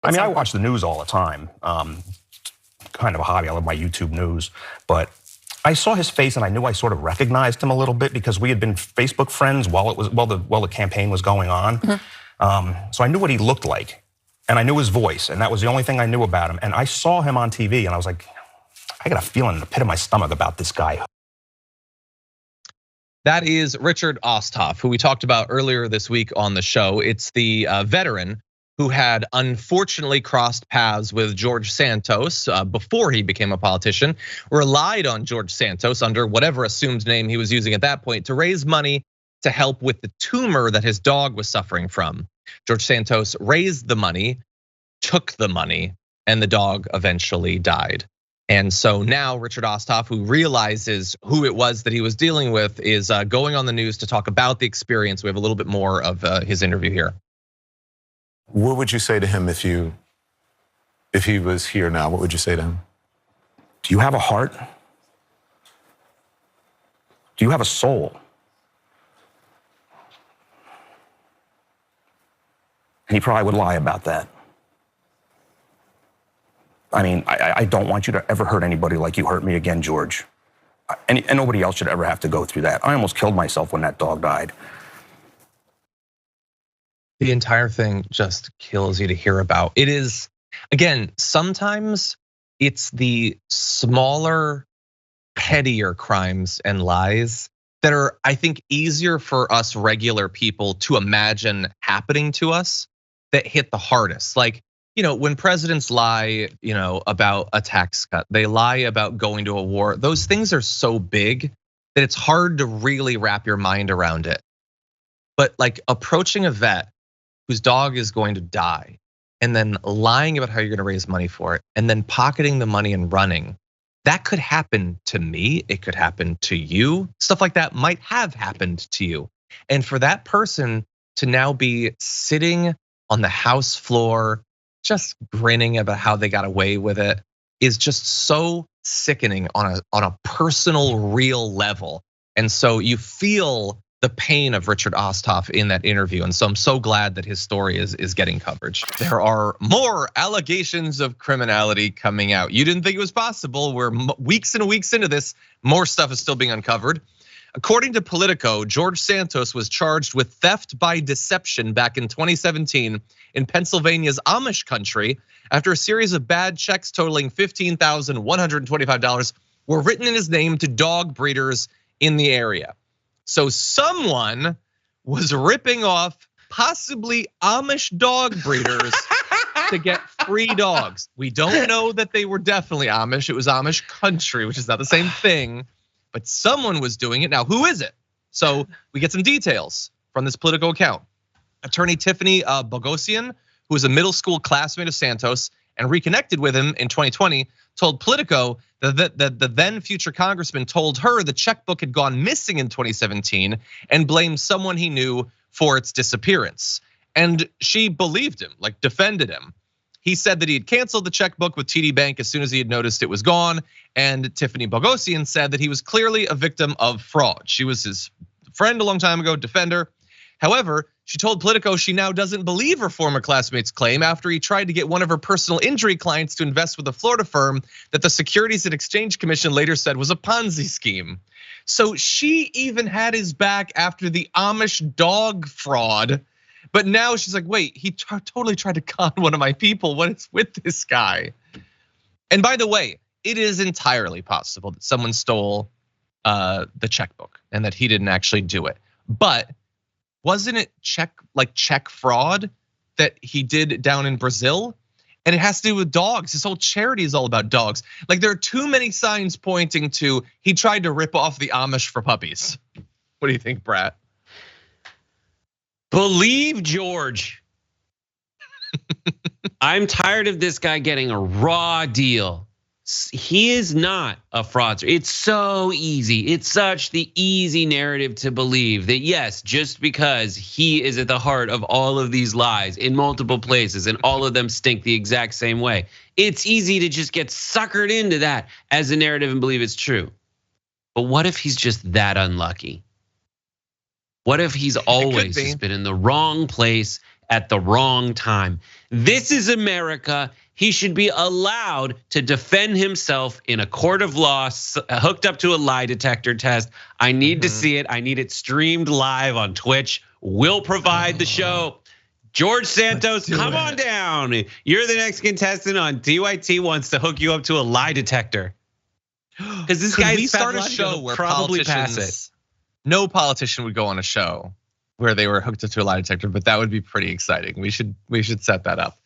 I mean, I watch the news all the time. Kind of a hobby. I love my YouTube news. But I saw his face and I knew I sort of recognized him a little bit because we had been Facebook friends while the campaign was going on. So I knew what he looked like. And I knew his voice. And that was the only thing I knew about him. And I saw him on TV and I was like, I got a feeling in the pit of my stomach about this guy. That is Richard Osthoff, who we talked about earlier this week on the show. It's the veteran who had unfortunately crossed paths with George Santos before he became a politician, relied on George Santos under whatever assumed name he was using at that point to raise money to help with the tumor that his dog was suffering from. George Santos raised the money, took the money, and the dog eventually died. And so now Richard Osthoff, who realizes who it was that he was dealing with, is going on the news to talk about the experience. We have a little bit more of his interview here. What would you say to him if he was here now? What would you say to him? Do you have a heart? Do you have a soul? And he probably would lie about that. I mean, I don't want you to ever hurt anybody like you hurt me again, George. And nobody else should ever have to go through that. I almost killed myself when that dog died. The entire thing just kills you to hear about. It is, again, sometimes it's the smaller, pettier crimes and lies that are, I think, easier for us regular people to imagine happening to us that hit the hardest. Like, when presidents lie, about a tax cut, they lie about going to a war. Those things are so big that it's hard to really wrap your mind around it. But like approaching a vet whose dog is going to die and then lying about how you're gonna raise money for it and then pocketing the money and running, that could happen to me, it could happen to you. Stuff like that might have happened to you. And for that person to now be sitting on the House floor, just grinning about how they got away with it is just so sickening on a personal, real level. And so you feel the pain of Richard Osthoff in that interview. And so I'm so glad that his story is getting coverage. There are more allegations of criminality coming out. You didn't think it was possible. We're weeks and weeks into this, more stuff is still being uncovered. According to Politico, George Santos was charged with theft by deception back in 2017 in Pennsylvania's Amish country after a series of bad checks totaling $15,125 were written in his name to dog breeders in the area. So someone was ripping off possibly Amish dog breeders to get free dogs. We don't know that they were definitely Amish. It was Amish country, which is not the same thing, but someone was doing it. Now, who is it? So we get some details from this Politico account. Attorney Tiffany Bogosian, who was a middle school classmate of Santos and reconnected with him in 2020, told Politico that the then future congressman told her the checkbook had gone missing in 2017 and blamed someone he knew for its disappearance. And she believed him, like defended him. He said that he had canceled the checkbook with TD Bank as soon as he had noticed it was gone. And Tiffany Bogosian said that he was clearly a victim of fraud. She was his friend a long time ago, defender. However, she told Politico she now doesn't believe her former classmate's claim after he tried to get one of her personal injury clients to invest with a Florida firm that the Securities and Exchange Commission later said was a Ponzi scheme. So she even had his back after the Amish dog fraud. But now she's like, wait, he totally tried to con one of my people. What is with this guy? And by the way, it is entirely possible that someone stole the checkbook and that he didn't actually do it. But wasn't it check fraud that he did down in Brazil? And it has to do with dogs. His whole charity is all about dogs. Like there are too many signs pointing to he tried to rip off the Amish for puppies. What do you think, Brett? Believe George. I'm tired of this guy getting a raw deal. He is not a fraudster. It's so easy. It's such the easy narrative to believe that yes, just because he is at the heart of all of these lies in multiple places and all of them stink the exact same way, it's easy to just get suckered into that as a narrative and believe it's true. But what if he's just that unlucky? What if he's always just been in the wrong place at the wrong time. This is America. He should be allowed to defend himself in a court of law, hooked up to a lie detector test. I need to see it. I need it streamed live on Twitch. We'll provide the show. George Santos, come on down. You're the next contestant on DYT wants to hook you up to a lie detector. Because this guy start a show where probably pass it. No politician would go on a show where they were hooked up to a lie detector, but that would be pretty exciting. We should set that up.